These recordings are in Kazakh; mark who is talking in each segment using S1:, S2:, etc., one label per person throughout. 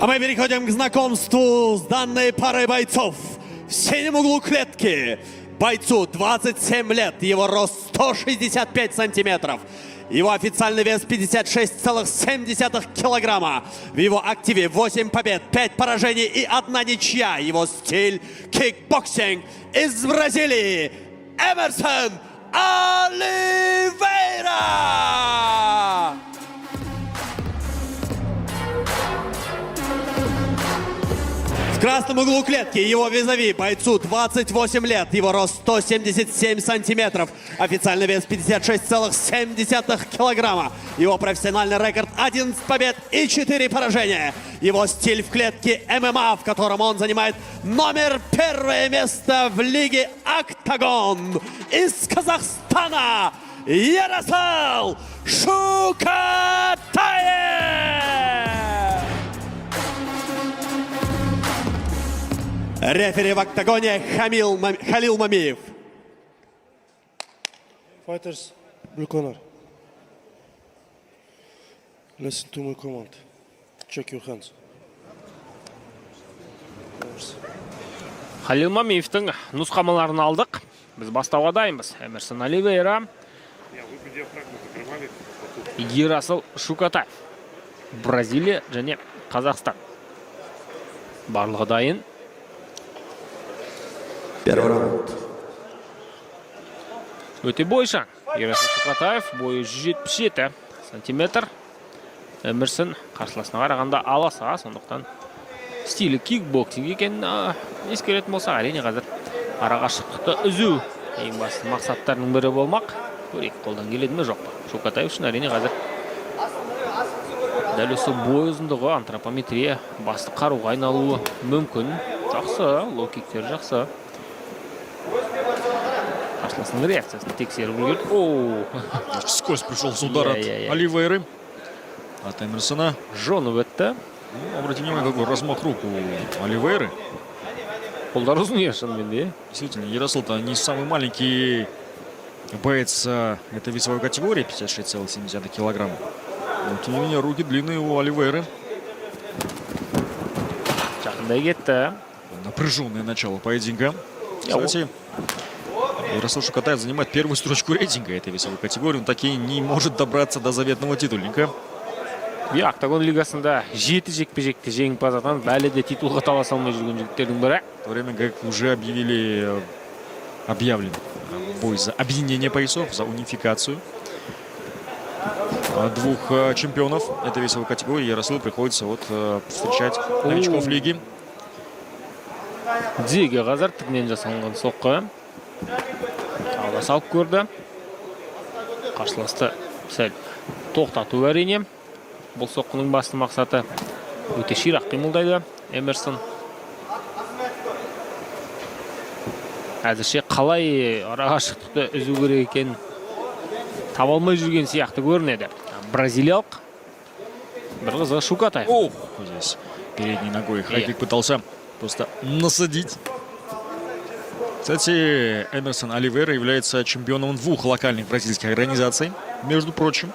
S1: А мы переходим к знакомству с данной парой бойцов. В синем углу клетки бойцу 27 лет, его рост 165 сантиметров. Его официальный вес 56,7 килограмма. В его активе 8 побед, 5 поражений и 1 ничья. Его стиль кикбоксинг из Бразилии. Эмерсон Оливейра! В красном углу клетки его визави бойцу 28 лет, его рост 177 сантиметров, официальный вес 56,7 килограмма, его профессиональный рекорд 11 побед и 4 поражения, его стиль в клетке ММА, в котором он занимает номер 1 место в лиге Октагон. Из Казахстана Ярослав Шукатаев! Рефери в октагоне Халил Мамиев.
S2: Fighters, blue corner. Listen to my command. Check your hands.
S3: Халил Мамиевтің нұсқамаларын алдық. Біз бастауға дайынбыз. Эмерсон Оливейра, Ярослав Шукатаев. Бразилия және Қазақстан. Барлығы дайын.
S1: Первый раунд.
S3: Өте бойшаң. Ярослав Шукатаев бойы 177 сантиметр. Эмерсон қарсыласына қарағанда аласа, сондықтан стилі кикбоксинг екен ескеретін болса, әрине қазір арақашықтықты үзу ең басты мақсаттарының бірі болмақ. Көрейік, қолдан келеді ме жоқ па. Шукатаев үшін әрине қазір дәл осы бой ұзындығы, антропометрия, басты қаруға айналуы мүмкін. Жақсы, лоу-киктер жақсы. Қарсыласының реакциясын тексеріп үлгерді.
S4: Сквозь пришел с удара от Оливейры. От Эмерсона.
S3: Жонып өтті.
S4: Обратите внимание, какой размах рук у Оливейры.
S3: Қолдар ұзын шынымен де.
S4: Действительно, Ярослав-то не самый маленький боец этой весовой категории, 56,7 килограмма. Но тем не менее, руки длинные у Оливейры.
S3: Жақындай кетті.
S4: Напряженное начало поединка. Кстати, Ярослав Шукатаев занимает первую строчку рейтинга этой весовой категории. Он таки не может добраться до заветного титульника.
S3: Октагон лигасында 7 жекпе-жекте жеңімпаз атанып, әлі де титулға таласа алмай жүрген жігіттердің бірі.
S4: В то время как уже объявлен бой за объединение поясов, за унификацию двух чемпионов этой весовой категории. Ярославу приходится встречать новичков лиги.
S3: Дзиге қазір тігінен жасалынған соққы. Алда салып көрді. Қарсыласты сәл тоқтату әрине. Бұл соққының басты мақсаты өте ширақ қимылдайды Эмерсон. Әзірше қалай арақашықтықты үзу керек екен таба алмай жүрген сияқты көрінеді. Бразилиялық бір қызығы Шукатаев.
S4: Здесь передней ногой Хайкик пытался просто насадить. Кстати, Эмерсон Оливейра является чемпионом 2 локальных бразильских организаций, между прочим.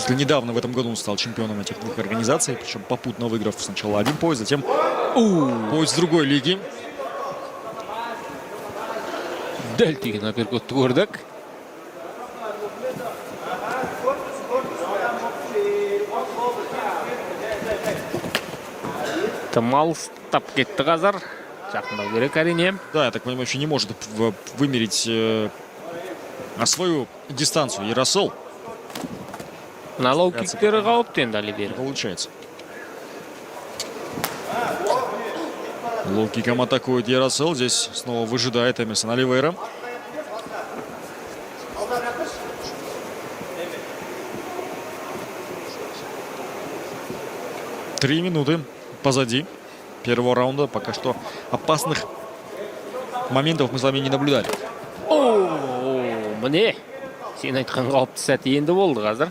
S4: Недавно в этом году он стал чемпионом этих 2 организаций, причем попутно выиграв сначала один пояс, затем пояс другой лиги.
S3: Дәл тиген апперкотты көрдік. Алыстап кетті қазір. Жақындау керек әрине.
S4: Да, я так понимаю, еще не может вымерить свою дистанцию Ярослав.
S3: На лоу-киктері қауіпті енді Оливейра.
S4: Получается. Лоу-киком атакует Ярослав. Здесь снова выжидает Эмерсон Оливейра. Три минуты позади первого раунда. Пока что опасных моментов мы с вами не наблюдали.
S3: Міне, сен айтқан қауіпті сәті енді болды қазір.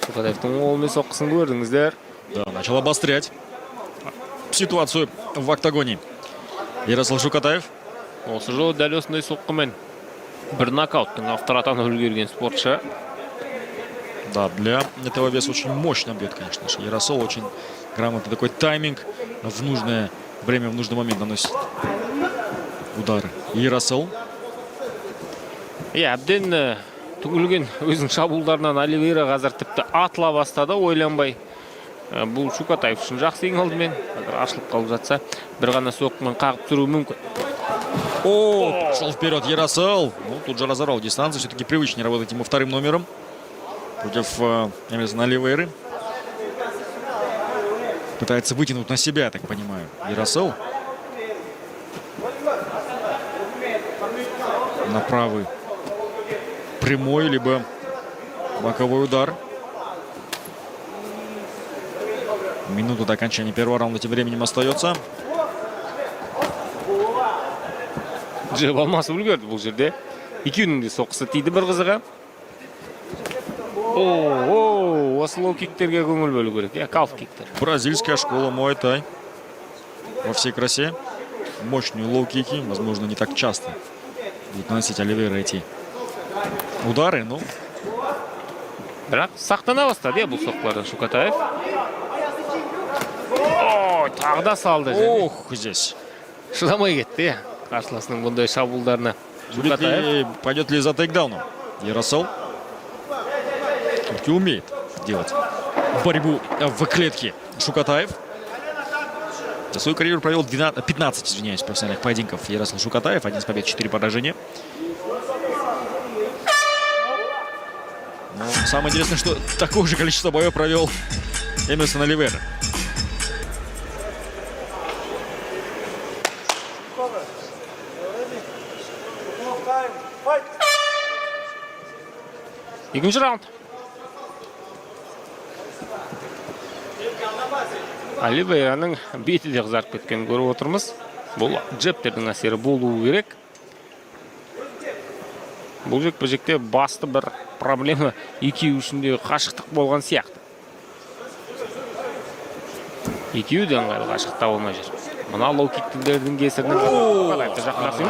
S3: Шукатаевтың қолымен соққысын көрдіңіздер.
S4: Да, начал обострять ситуацию в октагоне. Ярослав Шукатаев.
S3: Осы жолы дәл осындай соққымен бір нокауттың авторы атанып үлгерген спортшы.
S4: Да, для этого веса очень мощно бьет, конечно же. Яросол очень грамотный такой тайминг. В нужное время, в нужный момент наносит удары. Яросол.
S3: Әбден түгілген өзінің шабуылдарынан Оливейра қазір тіпті атыла бастады, ойланбай. Бұл Шукатаев үшін жақсы ең алдымен. Қазір ашылып қалып жатса, бір ғана соққымен қағып тұруы мүмкін.
S4: О, пошел вперед Яросол. Ну, тут же разорвал дистанцию. Все-таки привычнее работать ему вторым номером против Эмерсона Оливейры. Пытается вытянуть на себя, я так понимаю, Яросол. На правый прямой, либо боковой удар. Минута до окончания первого раунда тем временем остается.
S3: Жеп алмасы үлгерді бұл жерде. Екеуінің де соққысы тиді бір қызыға. Осы лоу-киктерге көңіл бөлу керек. Калф-киктер.
S4: Бразильская школа Муай-Тай во всей красе. Мощные лоу-кики, возможно, не так часто будет наносить Оливейра эти удары, но...
S3: Бірақ сақтана бастады бұл соққылардан Шукатаев. Тағы да салды.
S4: Ох, здесь.
S3: Шыдамай кетті, қарсыласының бұндай шабуылдарына. Шукатаев.
S4: Пойдет ли за тейкдауном? Яросол все-таки умеет делать борьбу в клетке. Шукатаев. За свою карьеру провел 15 профессиональных поединков. Яросол Шукатаев. 11 побед, 4 поражения. Но самое интересное, что такое же количество боев провел Эмерсон Оливейра.
S3: Екінші раунд. Оливейраның беті де қызарып кеткенін көріп отырмыз. Бұл джептердің әсері болуы керек. Бұл жекпе-жекте басты бір проблема екеуі үшінде қашықтық болған сияқты. Екеуі де ыңғайлы қашықтықта болмай жүр. Мына лоу-киктілердің кесірінен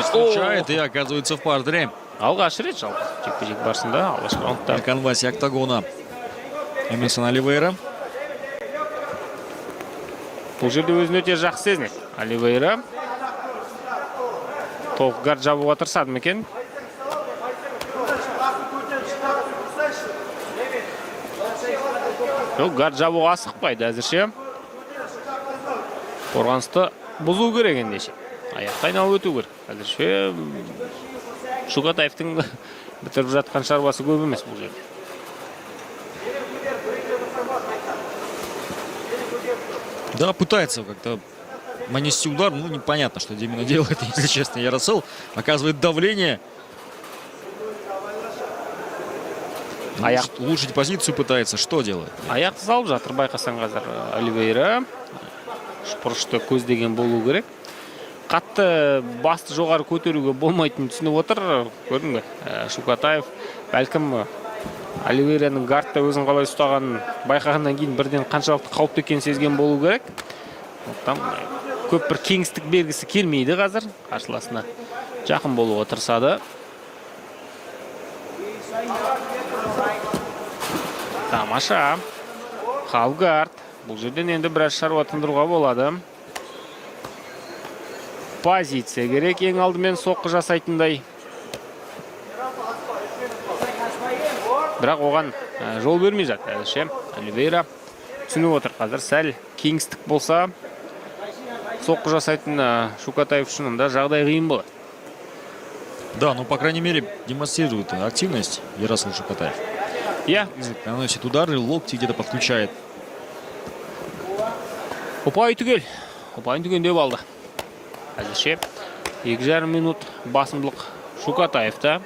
S4: Встречает и оказывается в партере.
S3: Алғаш рет жалпы жекпе-жек барысында алғашқы раундта.
S4: На канвасе октагона Эмерсон Оливейра.
S3: Бұл жерде өзін өте жақсы сезінеді. Оливейра толық гард жабуға тырысады ма екен? Жоқ, гард жабуға асықпайды әзірше. Қорғанысты бұзу керек ендеше. Аяқты айналып өту керек. Әзірше Шукатаевтың бітіріп жатқан шаруасы көп емес бұл жерде.
S4: Да, пытается как-то нанести удар. Ну, непонятно, что именно делает, если честно. Яросол оказывает давление. Улучшить позицию пытается. Что делает?
S3: Аяқты салып жатыр, байқасаң қазір Оливейра. Шпұрышты көздеген болу керек. Қатты басты жоғары көтеруге болмайтынын түсініп отыр. Көрдің бе? Шукатаев бәлкім Оливейраның гардта өзін қалай ұстағанын байқағаннан кейін бірден қаншалықты қауіпті екенін сезген болу керек. Көп бір кеңістік бергісі келмейді қазір. Қарсыласына жақын болуға тырысады. Тамаша. Халгард. Бұл жерден енді біраз шаруа тындыруға болады. Позиция керек ең алдымен соққы жасайтындай. Бірақ оған жол бермей жатыр әзірше. Оливейра түсініп отыр қазір. Сәл кеңістік болса, соққы жасайтын Шукатаев үшін онда жағдай қиын болады.
S4: Да, ну, по крайней мере, демонстрирует активность Яросол Шукатаев. Наносит удары, локти где-то подключает.
S3: Ұпай түгел деп алды. Әзірше 2,5 минут басымдылық Шукатаевта.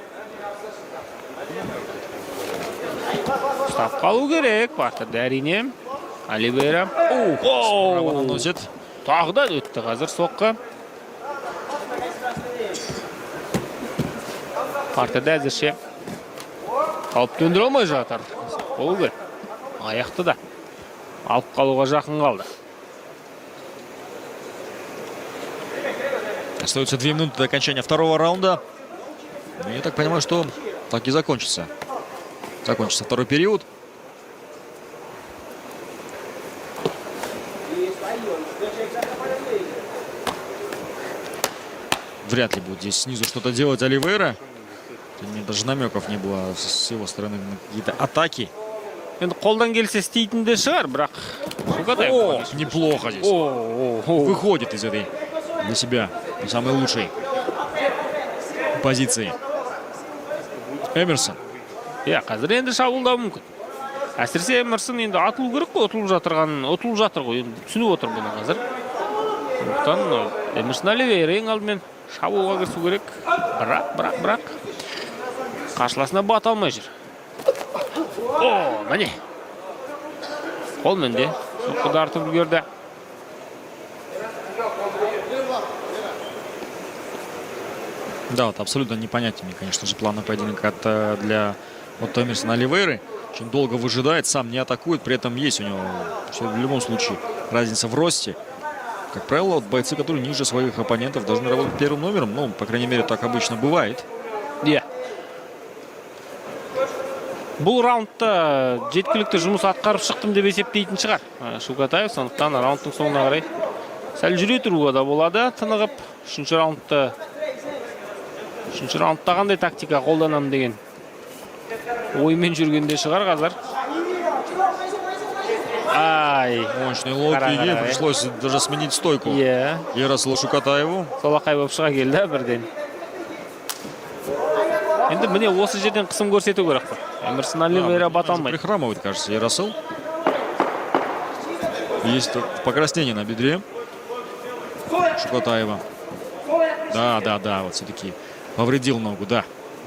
S3: Ұстап қалу керек. Партерде әрине. Оливейра.
S4: Наносит.
S3: Тағы да өтті қазір соққы. Партерде әзірше алып төндіре алмай жатыр. Болу керек. Аяқты да алып қалуға жақын қалды.
S4: Остается 2 минуты до окончания второго раунда. Я так понимаю, что так и закончится. Закончится второй период. Вряд ли будет здесь снизу что-то делать Оливейра. Даже намеков не было с его стороны на какие-то атаки.
S3: Енді қолдан келсе істейтін де шығар, бірақ Шукатаев.
S4: О, неплохо здесь. Выходит из этой для себя не самой лучшей позиции. Эмерсон.
S3: Иә, қазір енді шабуылдау мүмкін. Әсіресе Эмерсон енді атылу керек қой, ұтылып жатыр ғой. Енді түсініп отыр бұны қазір. Сондықтан Эмерсон Оливейра ең алдымен шабуылға кірісу керек. Бірақ қарсыласына бата алмай жүр. О, міне. Қолмен де соққы дартып үлгерді.
S4: Да, вот абсолютно непонятен мне, конечно же, план поединка для вот Эмерсона Оливейры. Очень долго выжидает, сам не атакует, при этом есть у него в любом случае разница в росте. Как правило, вот бойцы, которые ниже своих оппонентов, должны работать первым номером. Ну, по крайней мере, так обычно бывает.
S3: Иә. Бұл раундта жеткілікті жұмыс атқарып шықтым деп есептейтін шығар Шукатаев. Сондықтан раундтың соңына қарай сәл жүре тұруға да болады. Тынығып, үшінші раундта қандай тактика қолданам деген оймен жүргенде шығар қазір. Ай,
S4: мощный лоу-кик, пришлось даже сменить стойку. Яросулу Шукатаеву.
S3: Солақай болып шыға келді бірден. Енді міне осы жерден қысым көрсету керек. Эмерсон Оливейра бата алмайды.
S4: Прихрамывает, кажется, Яросул. Есть покраснение на бедре Шукатаева. Да, вот все-таки повредил ногу, да.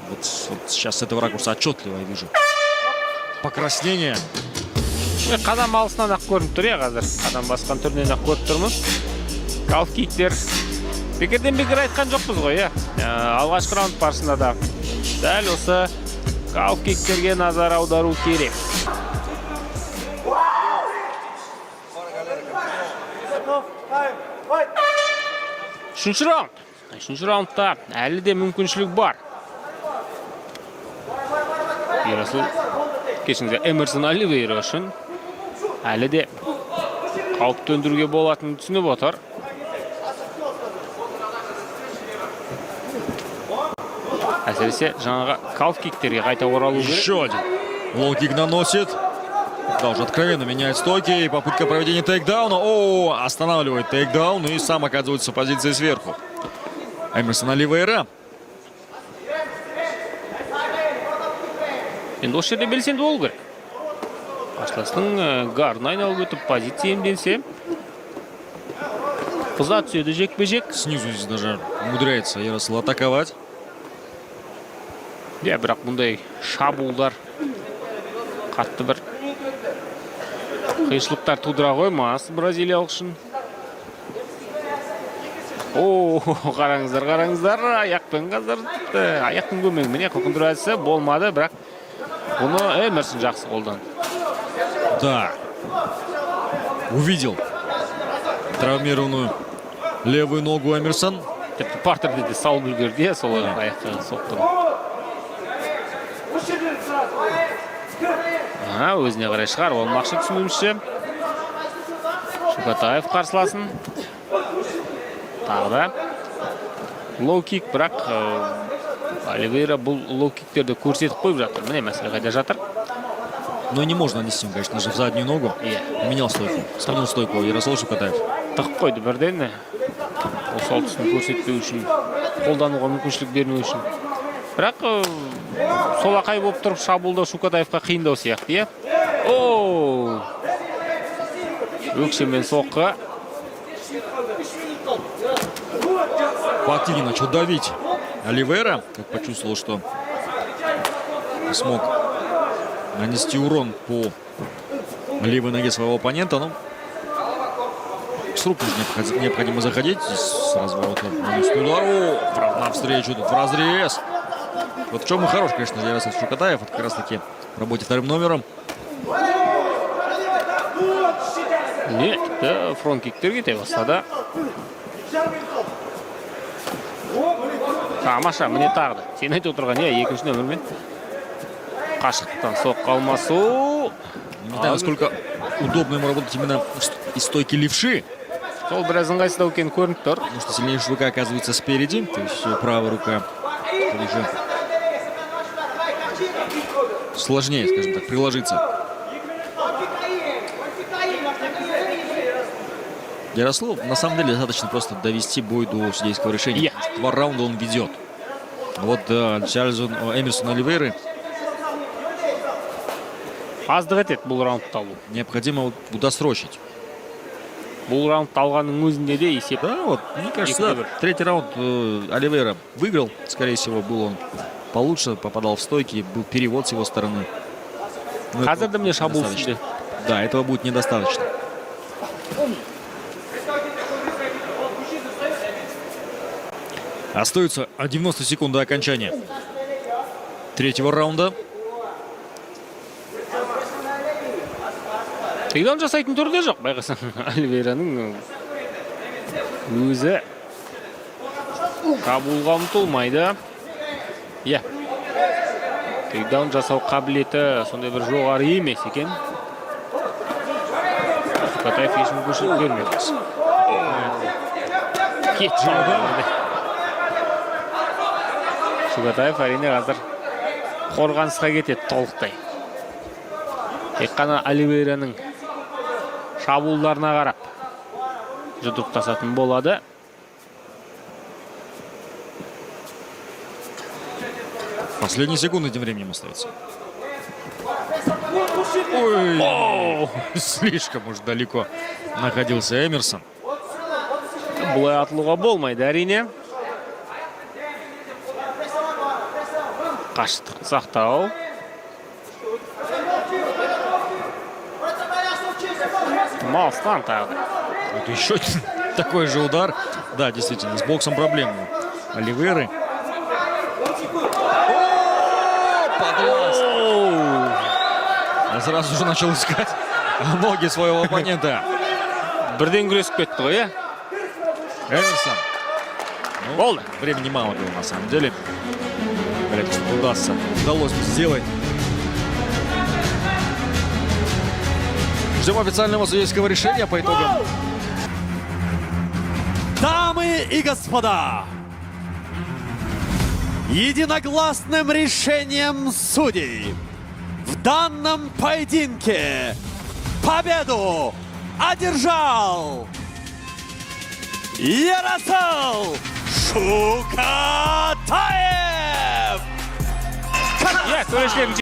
S4: Вот сейчас с этого ракурса отчетливо я вижу. Покраснение.
S3: Қадам алысынан ақ көрініп тұр, қазір. Қадам басқан түрінен ақ көріп тұрмыз. Калф-киктер. Бекерден бекер айтқан жоқпыз ғой, алғашқы раунд барысында да. Дәл осы калф-киктерге назар аудару керек. Үшінші раундта әлі де мүмкіншілік бар. Эмерсон Оливейра үшін әлі де қауіп төндіруге болатынын түсініп отыр. Әсіресе жаңағы калф-киктерге қайта оралу керек.
S4: Еще один лоу-кик наносит. Да, уже откровенно меняет стойки. И попытка проведения тейкдауна. О, останавливает тейкдаун и сам оказывается в позиции сверху. Эмерсон Оливейра.
S3: Енді осы жерде белсенді болу керек. Қарсыластың гарын айналып өтіп позиция иемденсе, қыза түседі жекпе-жек.
S4: Снизу здесь даже умудряется Яросул атаковать.
S3: Иә, бірақ бұндай шабуылдар қатты бір қиыншылықтар тудыра қоймас бразилиялық үшін. О, қараңыздар, аяқпен қазір. Аяқтың көмегімен қылқындыру әдісі болмады, бірақ бұны Эмерсон жақсы қолданды.
S4: Да. Увидел травмированную левую ногу Эмерсон.
S3: Тіпті партерде де салып үлгерді, сол аяқтан соқты. Өзіне қарай шығар, болмақшы түсінуімізше. Шукатаев қарсыласын. Тағы да лоу-кик, бірақ Оливейра бұл лоу-киктерді көрсетіп қойып жатыр. Міне мәселе қайда жатыр.
S4: Но не можно нанести, конечно же, в заднюю ногу. Менял стойку. Сменил стойку Яросул Шукатаев.
S3: Тығып қойды бірден. Осы тұсын көрсетпеу үшін, қолдануға мүмкіншілік бермеу үшін. Бірақ солақай болып тұрып шабуылда Шукатаевқа қиындау сияқты, О! Өкшемен соққы.
S4: Поактивнее начал давить Оливейра, как почувствовал, что смог нанести урон по левой ноге своего оппонента. Но с рук необходимо заходить. Здесь с разворота нанесет удар. Навстречу тут в разрез. Вот в чем и хорош, конечно, Яросул Шукатаев. Это как раз таки в работе вторым номером.
S3: Нет, фронт-киктерге кете бастады. Тамаша, міне тағы да. Сен айтып отырған, екінші нөмірмен қашықтықтан соққы алмасу.
S4: Не знаю, насколько удобно ему работать именно из стойки левши.
S3: Сол біраз ыңғайсыздау екені көрініп тұр.
S4: Потому что сильнейшая рука оказывается спереди. То есть правая рука уже сложнее, скажем так, приложиться. Ярославу на самом деле достаточно просто довести бой до судейского решения. Два раунда он ведет. Вот Эмерсон Оливейры
S3: Аздық етеді бұл раундты алу.
S4: необходимо досрочить.
S3: Бұл раундты алғанның өзінде де есеп.
S4: Да, вот, мне кажется, да, третий раунд Оливейра выиграл. Скорее всего, был он получше, попадал в стойки, был перевод с его стороны. Но
S3: Қазір де мне шабуыл
S4: недостаточно.
S3: үстінде.
S4: Да, этого будет недостаточно. Остается 90 секунд до окончания третьего раунда.
S3: Тыйдан жасайтын түрде жоқ, байқасаң. Оливейраның өзі шабуылға ұмтылмайды. Иә. Тыйдан жасау қабілеті сондай бір жоғары емес екен. Шукатаев ешкім көшіріп көрмеді. Шукатаев әрине қазір қорғанысқа кетеді толықтай. Тек қана Оливейраның шабуылдарына қарап жұдырықтасатын болады.
S4: Последние секунды тем временем остается. Ой, слишком уж далеко находился Эмерсон.
S3: Бұлай атылуға болмайды әрине. Қашықтық сақтау. Малстан тағы.
S4: Это еще такой же удар. Да, действительно, с боксом проблемы. Оливейры. Подлаз. Сразу же начал искать ноги своего оппонента.
S3: Бірден күресіп кетті ғой, е?
S4: Эмерсон.
S3: Болды.
S4: Времени мало было на самом деле. Вряд ли что-то удалось бы сделать. Ждем официального судейского решения по итогам.
S1: Дамы и господа, единогласным решением судей в данном поединке победу одержал Ярослав Шукатаев!
S3: Иә, төрешілердің